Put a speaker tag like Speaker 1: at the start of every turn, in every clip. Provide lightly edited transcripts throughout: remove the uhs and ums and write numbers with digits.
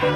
Speaker 1: Good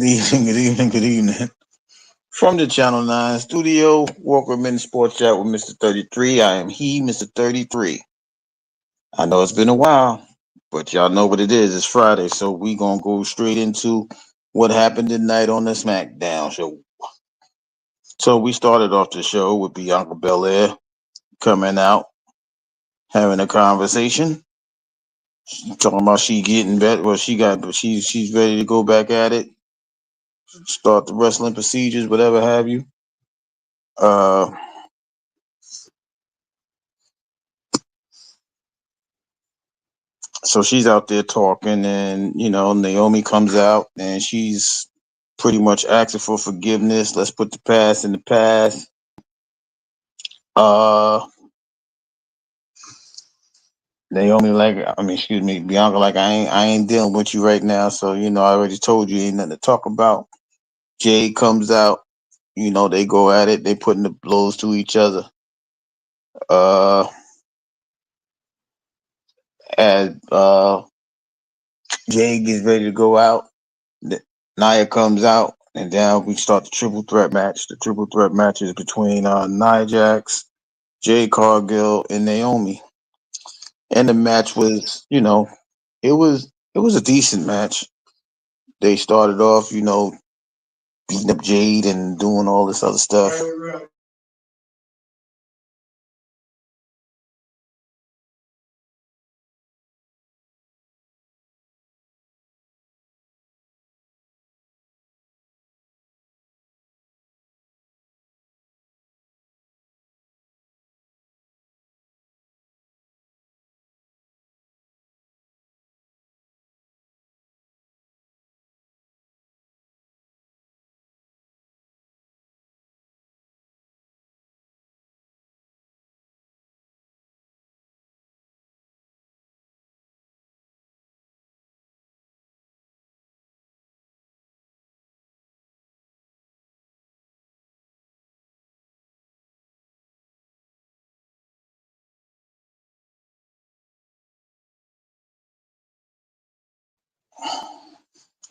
Speaker 1: evening, good evening, good evening. From the Channel 9 studio, welcome in Sports Chat with Mr. 33. I am he, Mr. 33. I know it's been a while, but y'all know what it is. It's Friday, so we going to go straight into what happened tonight on the SmackDown show. So we started off the show with Bianca Belair coming out, having a conversation, talking about she getting better. Well, she got, but she's ready to go back at it, start the wrestling procedures, whatever have you. Uh, so she's out there talking, and Naomi comes out and she's pretty much asking for forgiveness. Let's put the past in the past. uh Naomi, like, I mean, excuse me, Bianca, like, I ain't dealing with you right now, so I already told you ain't nothing to talk about. Jade comes out, they go at it, they putting the blows to each other. uh as Jade gets ready to go out, Nia comes out, and then we start the triple threat match. The triple threat match is between Nia Jax, Jade Cargill, and Naomi. And the match was, it was a decent match. They started off, beating up Jade and doing all this other stuff.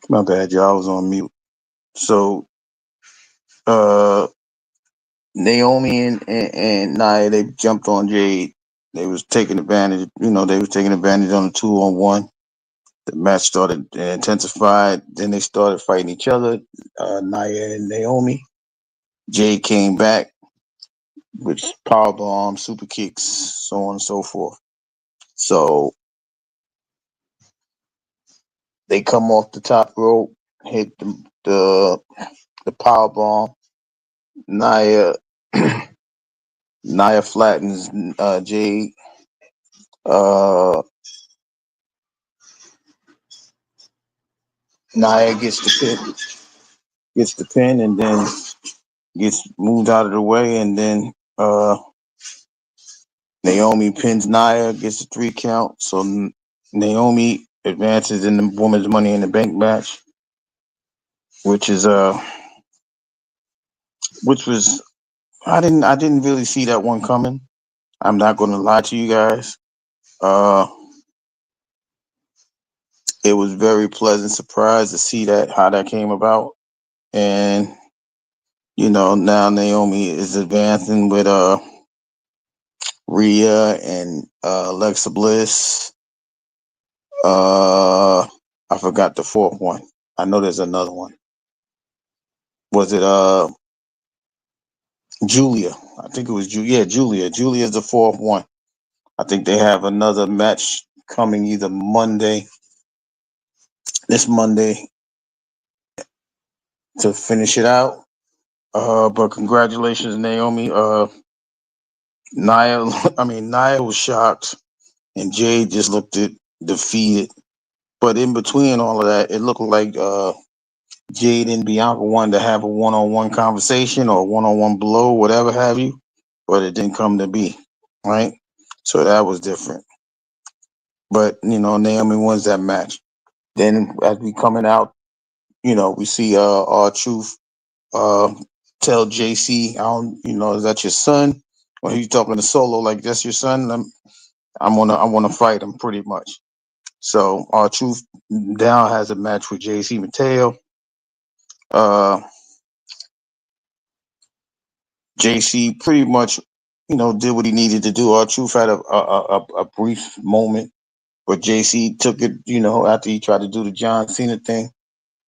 Speaker 1: My bad, y'all. I was on mute. So, uh, Naomi and Nia, they jumped on Jade. They was taking advantage. They was taking advantage on the 2-on-1. The match started intensified. Then they started fighting each other. Nia and Naomi. Jade came back with power bombs, super kicks, so on and so forth. So they come off the top rope, hit the power bomb. Nia Nia flattens Jade. Uh, Nia gets the pin, and then gets moved out of the way, and then Naomi pins Nia, gets the 3 count. So Naomi advances in the women's Money in the Bank match, which is which was, I didn't really see that one coming. I'm not going to lie to you guys. Uh, it was very pleasant surprise to see that, how that came about. And now Naomi is advancing with Rhea and Alexa Bliss. I forgot the fourth one. I know there's another one. Was it Julia? I think it was Julia. Yeah, Julia. Julia is the fourth one. I think they have another match coming either this Monday to finish it out. But congratulations, Naomi. Nia, Nia was shocked, and Jade just looked defeated. But in between all of that, it looked like Jade and Bianca wanted to have a one-on-one conversation or one-on-one blow, whatever have you, but it didn't come to be, right? So that was different. But Naomi wins that match. Then as we coming out, we see R-Truth tell JC, I don't, is that your son? Or he's talking to Solo like that's your son. I wanna fight him pretty much. So R-Truth now has a match with JC Mateo. JC pretty much, did what he needed to do. R-Truth had a brief moment, but JC took it, after he tried to do the John Cena thing.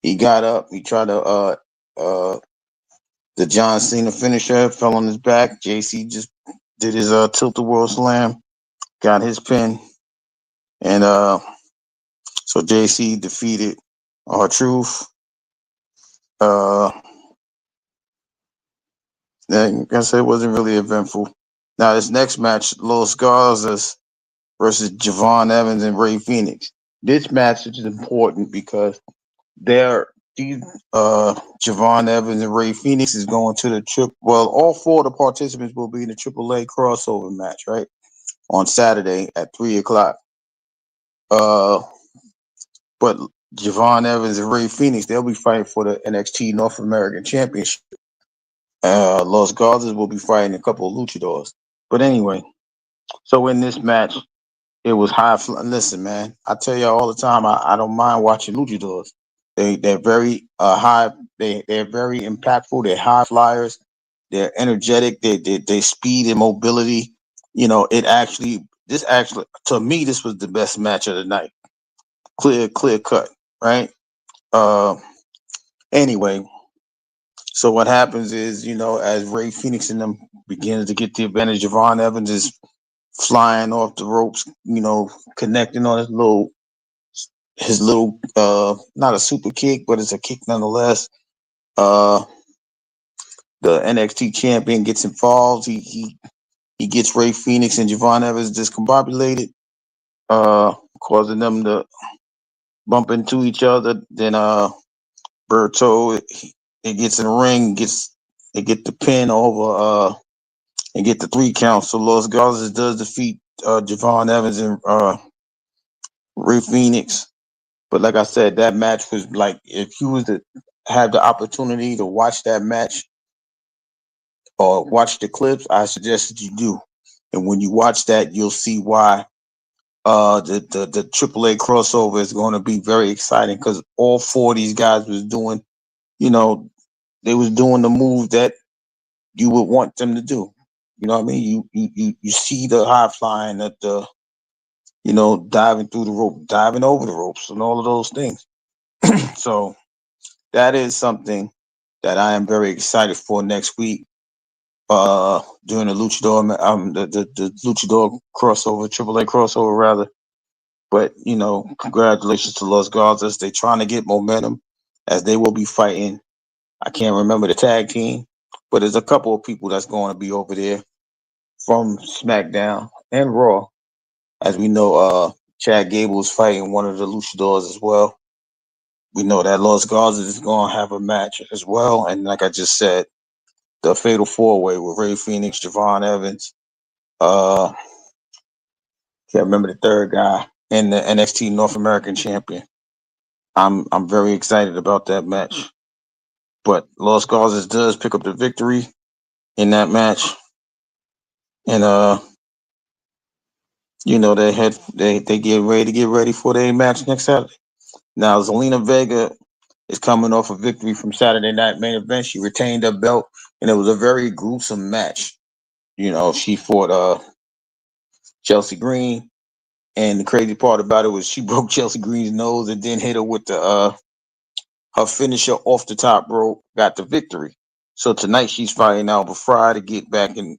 Speaker 1: He got up, he tried to the John Cena finisher, fell on his back. JC just did his tilt-a-whirl slam, got his pin, and so JC defeated R-Truth. Like I said, it wasn't really eventful. Now this next match, Los Garza versus Javon Evans and Ray Phoenix. This match is important because Javon Evans and Ray Phoenix is going to the trip. Well, all four of the participants will be in the AAA crossover match, right? On Saturday at 3:00. But Javon Evans and Ray Phoenix, they'll be fighting for the NXT North American Championship. Los Garza will be fighting a couple of luchadors. But anyway, so in this match, it was high. Listen, man, I tell y'all all the time, I don't mind watching luchadors. They're very high. They're very impactful. They're high flyers. They're energetic. They speed and mobility. This actually to me this was the best match of the night. Clear cut, right? Anyway, so what happens is, as Ray Phoenix and them begin to get the advantage, Javon Evans is flying off the ropes, connecting on his little not a super kick, but it's a kick nonetheless. The NXT champion gets involved. He gets Ray Phoenix and Javon Evans discombobulated, causing them to bump into each other. Then Berto it gets in the ring, they get the pin over and get the 3 counts. So Los Garza does defeat Javon Evans and Ray Phoenix. But like I said, that match was like, if you was to have the opportunity to watch that match or watch the clips, I suggest that you do. And when you watch that, you'll see why the AAA crossover is going to be very exciting, because all four of these guys was doing, they was doing the move that you would want them to do. You know what I mean? You see the high flying, that the diving through the rope, diving over the ropes, and all of those things. So that is something that I am very excited for next week. During the Luchador, the Luchador crossover, AAA crossover rather. But congratulations to Los Garzas. They're trying to get momentum, as they will be fighting. I can't remember the tag team, but there's a couple of people that's going to be over there from SmackDown and Raw. As we know, Chad Gable is fighting one of the luchadors as well. We know that Los Garzas is going to have a match as well. And like I just said, the Fatal 4-Way with Ray Phoenix, Javon Evans, can't remember the third guy, and the NXT North American Champion. I'm very excited about that match. But Los Garzas does pick up the victory in that match. And they get ready for their match next Saturday. Now Zelina Vega is coming off a victory from Saturday Night Main Event. She retained her belt, and it was a very gruesome match. She fought Chelsea Green, and the crazy part about it was she broke Chelsea Green's nose and then hit her with the her finisher off the top rope got the victory. So tonight she's fighting Alba Fry to get back and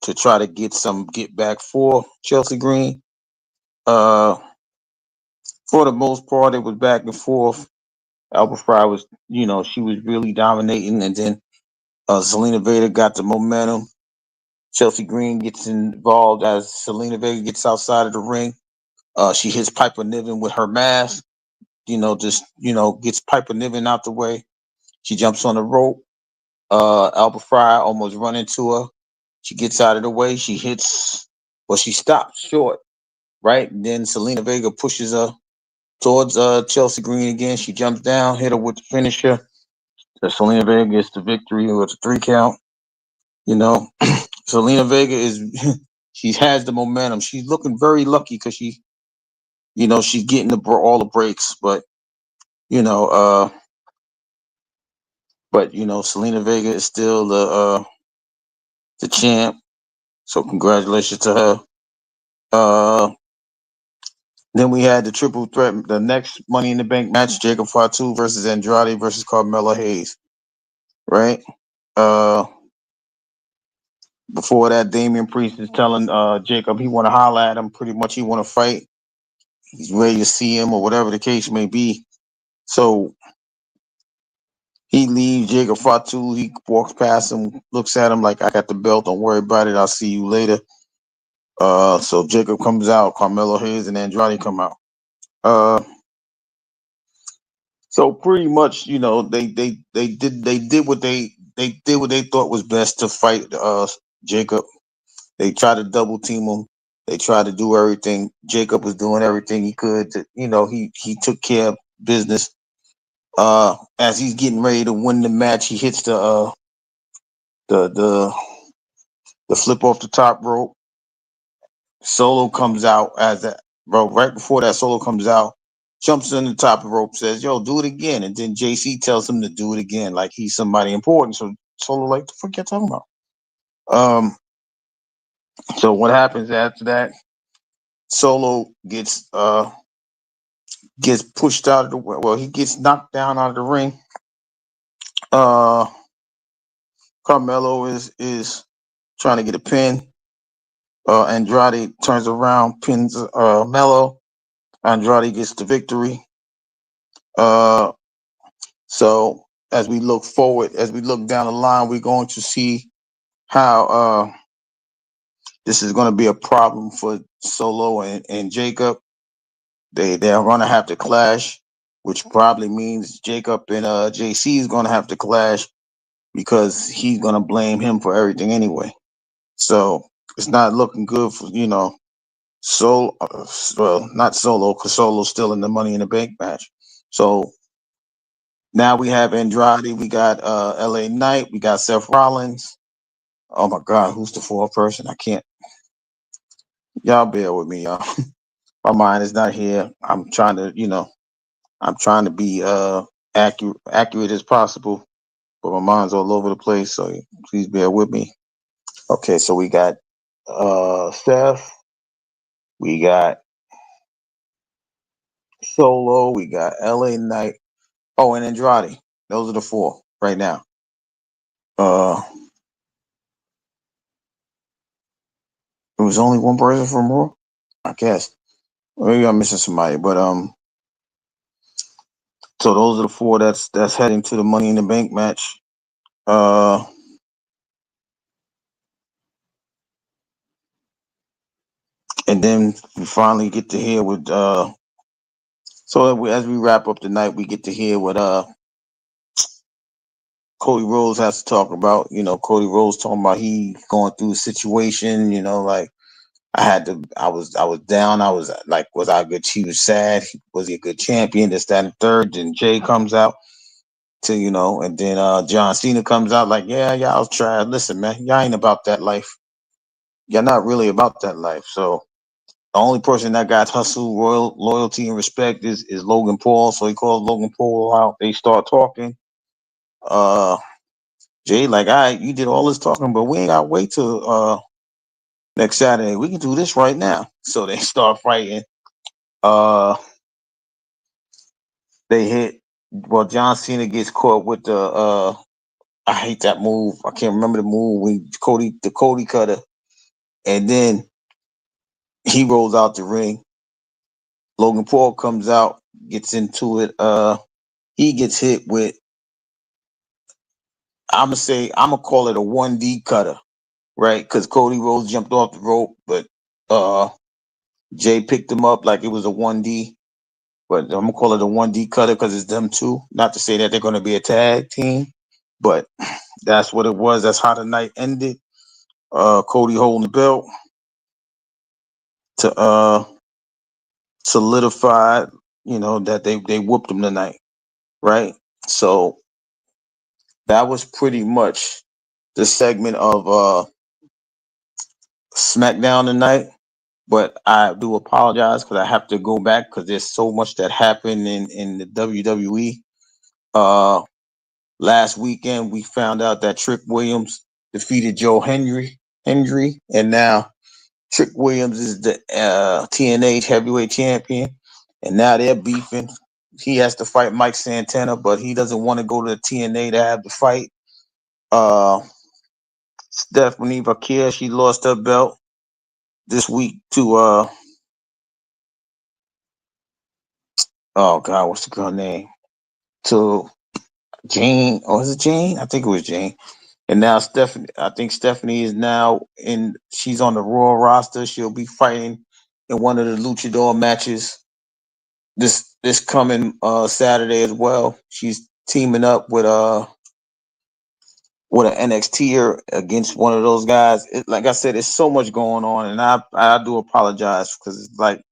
Speaker 1: to try to get some get back for Chelsea Green. Uh, for the most part, it was back and forth. Alba Fry was, she was really dominating, and then Selena Vega got the momentum. Chelsea Green gets involved as Selena Vega gets outside of the ring. She hits Piper Niven with her mask. Gets Piper Niven out the way. She jumps on the rope. Alba Fry almost run into her. She gets out of the way. She hits, well, she stops short, right? And then Selena Vega pushes her towards Chelsea Green again. She jumps down, hit her with the finisher. So Selena Vega gets the victory with a 3 count. You know, Selena Vega is she has the momentum. She's looking very lucky because she's getting all the breaks, but you know, uh, Selena Vega is still the champ. So congratulations to her. Then we had the triple threat, the next Money in the Bank match: Jacob Fatu versus Andrade versus Carmelo Hayes. Right. Uh, Before that, Damian Priest is telling Jacob he want to holler at him. Pretty much, he want to fight. He's ready to see him, or whatever the case may be. So he leaves Jacob Fatu. He walks past him, looks at him like, "I got the belt. Don't worry about it. I'll see you later." So Jacob comes out. Carmelo Hayes and Andrade come out. Uh, so pretty much, they did what they thought was best to fight Jacob. They tried to double team him. They tried to do everything. Jacob was doing everything he could to, he took care of business. As he's getting ready to win the match, he hits the the the flip off the top rope. Solo comes out as that, bro. Right before that, Solo comes out, jumps on the top of the rope, says, "Yo, do it again." And then JC tells him to do it again, like he's somebody important. So Solo, like, the fuck you talking about? So what happens after that? Solo gets pushed out of the way. Well, he gets knocked down out of the ring. Uh, Carmelo is trying to get a pin. Andrade turns around, pins Mello. Andrade gets the victory. Uh, so as we look forward, as we look down the line, we're going to see how this is going to be a problem for Solo and Jacob. They're going to have to clash, which probably means Jacob and JC is going to have to clash because he's going to blame him for everything anyway. So it's not looking good for Solo. Well, not Solo because Solo's still in the Money in the Bank match. So now we have Andrade, we got LA Knight, we got Seth Rollins. Oh my God, who's the fourth person? I can't. Y'all bear with me, y'all. My mind is not here. I'm trying to be accurate as possible, but my mind's all over the place. So please bear with me. Okay, so we got Seth, we got Solo, we got LA Knight. Oh, and Andrade. Those are the four right now. Uh, it was only one person from Raw, I guess. Maybe I'm missing somebody, but so those are the four that's heading to the Money in the Bank match. Uh, and then we finally get to hear what. So as we wrap up the night, we get to hear what Cody Rhodes has to talk about. Cody Rhodes talking about he going through a situation. Like I was down. I was like, was I good? He was sad. Was he a good champion? This, that, and third. Then Jay comes out to, and then John Cena comes out like, yeah, y'all try. Listen, man, y'all ain't about that life. You're not really about that life. So the only person that got hustle, loyalty, and respect is Logan Paul. So he calls Logan Paul out. They start talking. Uh, Jay like, all right, you did all this talking, but we ain't got to wait till next Saturday. We can do this right now. So they start fighting. Uh, they hit Well, John Cena gets caught with the I hate that move. I can't remember the move when Cody cutter, and then he rolls out the ring. Logan Paul comes out, gets into it. He gets hit with. I'm gonna call it a 1D cutter, right? Because Cody Rhodes jumped off the rope, but uh Jay picked him up like it was a 1D. But I'm gonna call it a 1D cutter because it's them two. Not to say that they're gonna be a tag team, but that's what it was. That's how the night ended. Cody holding the belt to solidify, that they whooped him tonight, right? So that was pretty much the segment of SmackDown tonight. But I do apologize because I have to go back because there's so much that happened in the WWE. Last weekend we found out that Trick Williams defeated Joe Hendry, and now Trick Williams is the TNA heavyweight champion, and now they're beefing. He has to fight Mike Santana, but he doesn't want to go to the TNA to have the fight. Uh, Stephanie Vaquer, she lost her belt this week to oh god, what's the girl name? To Jane, or is it Jane? I think it was Jane. And now Stephanie, I think Stephanie is now in. She's on the Raw roster. She'll be fighting in one of the Luchador matches this coming Saturday as well. She's teaming up with an NXTer against one of those guys. Like I said, it's so much going on, and I do apologize because it's like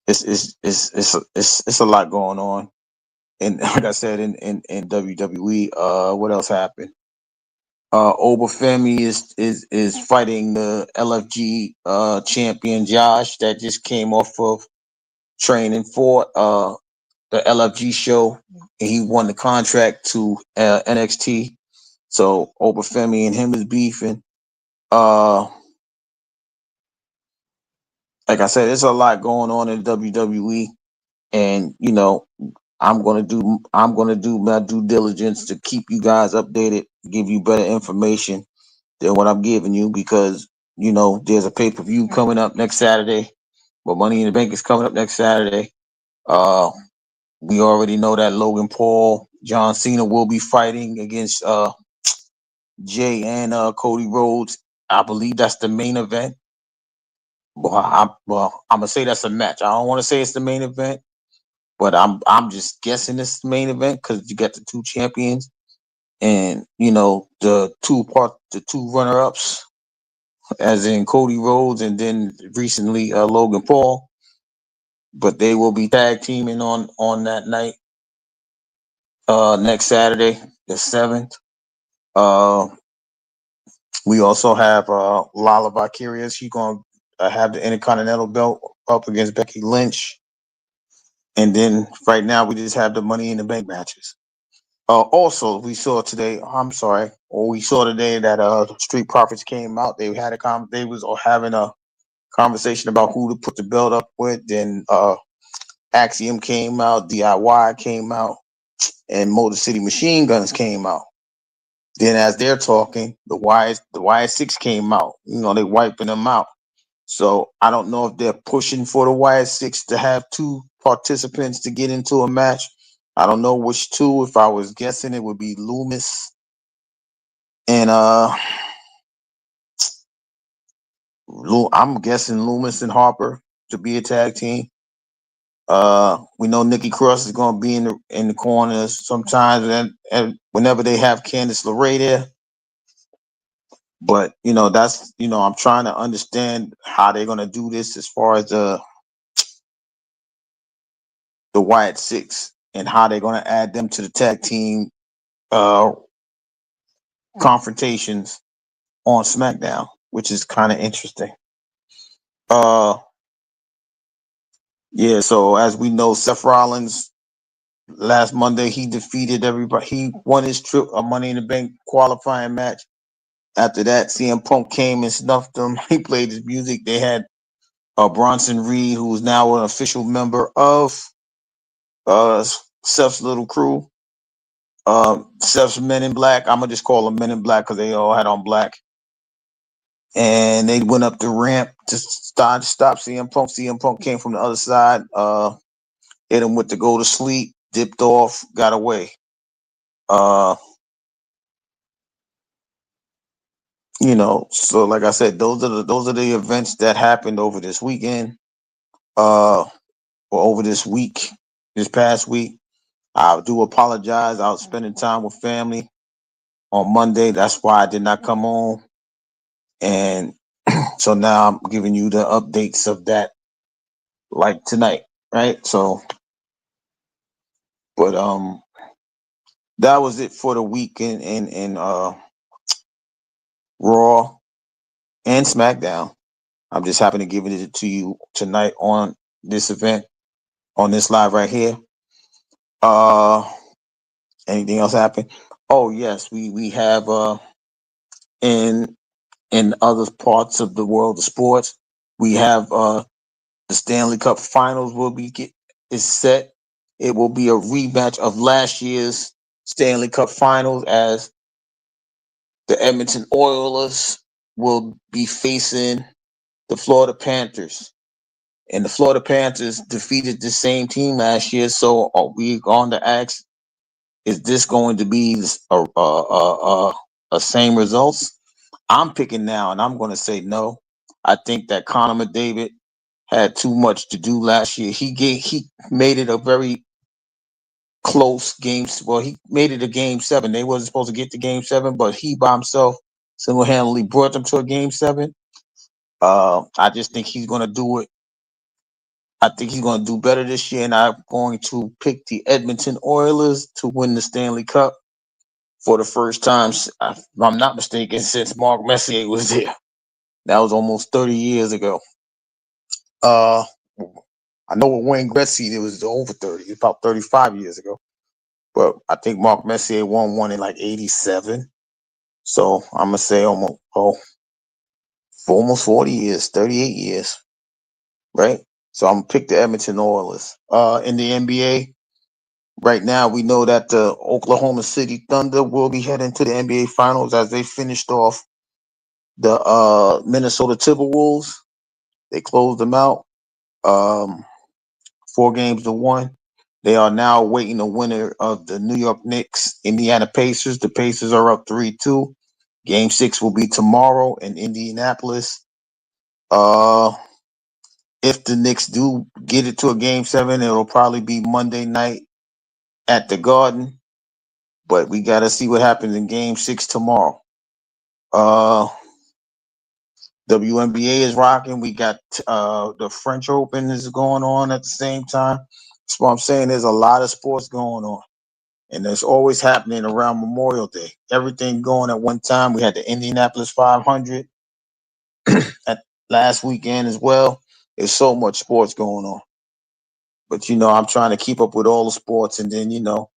Speaker 1: it's a lot going on. And like I said, in WWE, what else happened? Obafemi is fighting the LFG champion Josh that just came off of training for the LFG show. And he won the contract to NXT. So Obafemi and him is beefing. Uh, like I said, there's a lot going on in WWE, and I'm gonna do my due diligence to keep you guys updated, give you better information than what I'm giving you because there's a pay per view coming up next Saturday, but Money in the Bank is coming up next Saturday. Uh, we already know that Logan Paul, John Cena will be fighting against Jay and Cody Rhodes. I believe that's the main event. I'm gonna say that's a match. I don't want to say it's the main event, but I'm just guessing it's the main event because you got the two champions and the two runner ups, as in Cody Rhodes and then recently Logan Paul. But they will be tag teaming on that night next Saturday, the 7th. Uh, we also have Lala Vicarious. She's gonna have the Intercontinental belt up against Becky Lynch. And then right now we just have the Money in the Bank matches. Also, we saw today. I'm sorry, or we saw today that Street Profits came out. They had they was having a conversation about who to put the belt up with. Then Axiom came out, DIY came out, and Motor City Machine Guns came out. Then as they're talking, the Y6 came out. They wiping them out. So I don't know if they're pushing for the Y6 to have two participants to get into a match. I don't know which two. If I was guessing, it would be Loomis and I'm guessing Loomis and Harper to be a tag team. We know Nikki Cross is going to be in the corners sometimes, and whenever they have Candice LeRae there. But that's I'm trying to understand how they're going to do this as far as the Wyatt Six and how they're going to add them to the tag team uh, confrontations on SmackDown, which is kind of interesting. Uh, yeah. So as we know, Seth Rollins last Monday he defeated everybody. He won his Money in the Bank qualifying match. After that, CM Punk came and snuffed him. He played his music. They had Bronson Reed, who is now an official member of uh, Seth's little crew. Seth's Men in Black. I'm gonna just call them Men in Black because they all had on black. And they went up the ramp to stop CM Punk. CM Punk came from the other side, hit him with the go to sleep, dipped off, got away. Uh, so like I said, those are the events that happened over this weekend, or over this past week. I do apologize. I was spending time with family on Monday. That's why I did not come on. And so now I'm giving you the updates of that, like tonight, right? So, but that was it for the week in Raw and SmackDown. I'm just happy to give it to you tonight on this event, on this live right here. Uh, anything else happen? Oh yes, we have in in other parts of the world of sports, we have the Stanley Cup Finals is set. It will be a rematch of last year's Stanley Cup Finals, as the Edmonton Oilers will be facing the Florida Panthers. And the Florida Panthers defeated the same team last year. So are we going to ask, is this going to be a same results? I'm picking now, and I'm going to say no. I think that Connor McDavid had too much to do last year. He made it a very close game. Well, he made it a game seven. They wasn't supposed to get to game seven, but he by himself single handedly brought them to a game seven. I just think he's going to do it. I think he's going to do better this year, and I'm going to pick the Edmonton Oilers to win the Stanley Cup for the first time, if I'm not mistaken, since Mark Messier was there. That was almost 30 years ago. Uh, I know with Wayne Gretzky, it was over 30, about 35 years ago. But I think Mark Messier won one in like 87. So I'm going to say for almost 40 years, 38 years, right? So I'm going to pick the Edmonton Oilers. In the NBA, right now, we know that the Oklahoma City Thunder will be heading to the NBA Finals as they finished off the Minnesota Timberwolves. They closed them out, 4-1. They are now waiting the winner of the New York Knicks, Indiana Pacers. The Pacers are up 3-2. Game 6 will be tomorrow in Indianapolis. Uh, if the Knicks do get it to a game 7, it'll probably be Monday night at the Garden. But we got to see what happens in game 6 tomorrow. WNBA is rocking. We got the French Open is going on at the same time. That's what I'm saying. There's a lot of sports going on, and there's always happening around Memorial Day. Everything going at one time. We had the Indianapolis 500 at last weekend as well. There's so much sports going on, but I'm trying to keep up with all the sports, and then you know,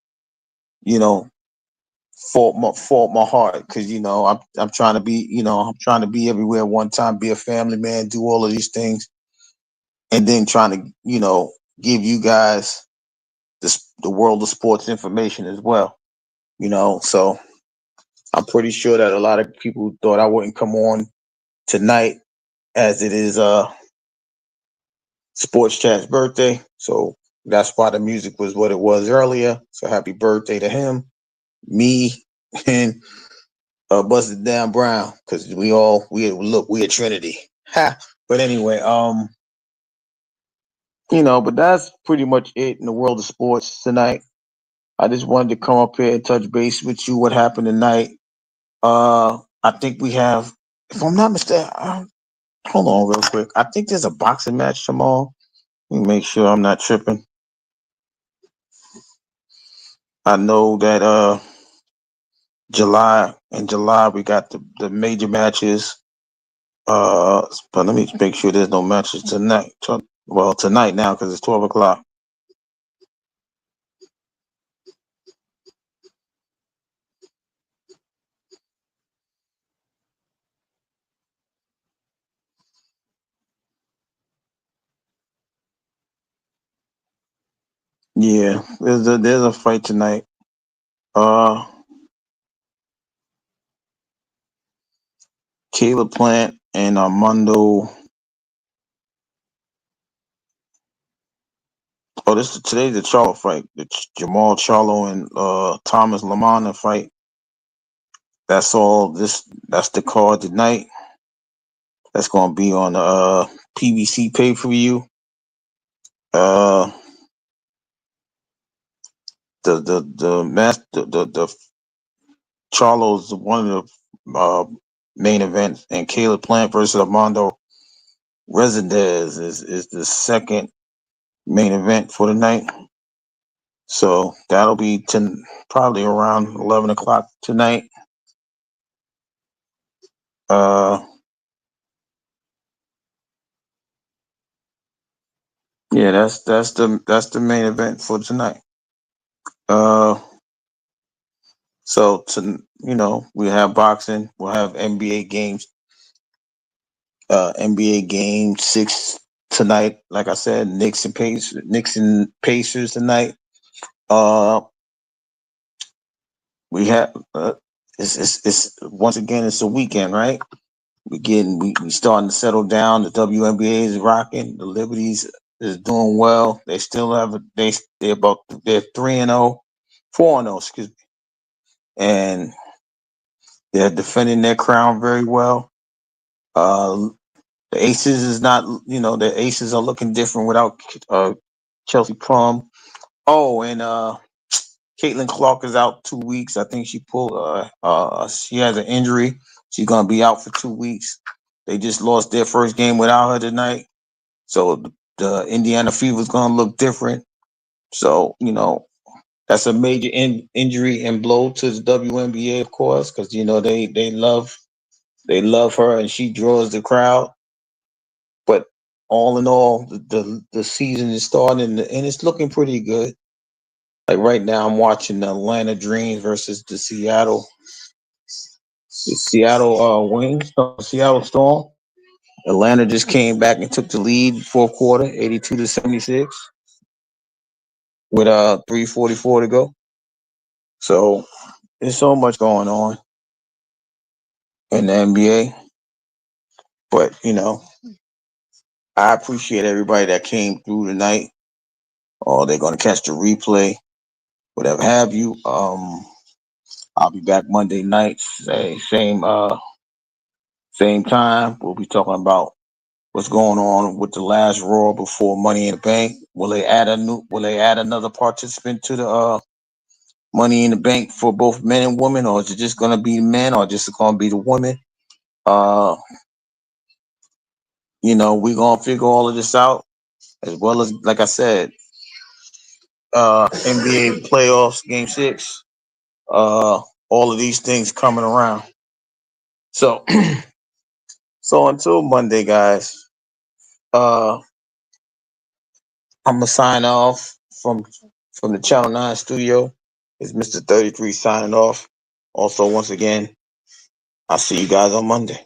Speaker 1: fault my heart, because I'm trying to be everywhere at one time, be a family man, do all of these things, and then trying to give you guys the world of sports information as well. So I'm pretty sure that a lot of people thought I wouldn't come on tonight, as it is Sports Chat's birthday. So that's why the music was what it was earlier. So happy birthday to him, me, and Busted Down Brown, because we a Trinity. Ha. But anyway, but that's pretty much it in the world of sports tonight. I just wanted to come up here and touch base with you. What happened tonight? I think we have, if I'm not mistaken, hold on real quick. I think there's a boxing match tomorrow. Let me make sure I'm not tripping. I know that July we got the major matches. But let me make sure there's no matches tonight. Well, tonight now, because it's 12 o'clock. Yeah, there's a fight tonight. Uh, Caleb Plant and Armando. Oh, today's the Charlo fight. The Jamal Charlo and Thomas Lamana fight. That's all. That's the card tonight. That's gonna be on PBC pay per view. Uh, the Charlo's one of the main events, and Caleb Plant versus Armando Residez is the second main event for the night. So that'll be probably around 11 o'clock tonight. Uh, yeah, that's the main event for tonight. Uh, so we have boxing, we'll have NBA games, NBA game 6 tonight. Like I said, Knicks and Pacers tonight. Uh, we have it's once again it's a weekend, right? We starting to settle down. The WNBA is rocking. The Liberties is doing well. They still have they're 3-0, 4-0, excuse me, and they're defending their crown very well. Uh, the Aces is not, the Aces are looking different without Chelsea Plum. Oh, and Caitlin Clark is out 2 weeks. I think she has an injury. She's gonna be out for 2 weeks. They just lost their first game without her tonight. So the Indiana Fever is gonna look different. So, that's a major injury and blow to the WNBA, of course, because they love her and she draws the crowd. But all in all, the season is starting and it's looking pretty good. Like right now, I'm watching the Atlanta Dreams versus the Seattle Wings, Seattle Storm. Atlanta just came back and took the lead fourth quarter, 82-76, with 3:44 to go. So there's so much going on in the NBA, but I appreciate everybody that came through tonight. Or they're gonna catch the replay, whatever have you. I'll be back Monday night, same time. We'll be talking about what's going on with the last Raw before Money in the Bank. Will they add another participant to the Money in the Bank for both men and women, or is it just gonna be men, or just gonna be the women? Uh, we're gonna figure all of this out, as well as, like I said, NBA playoffs, Game 6. All of these things coming around. So, so until Monday, guys. Uh, I'm gonna sign off from the Channel 9 studio. It's Mr. 33 signing off. Also, once again, I'll see you guys on Monday.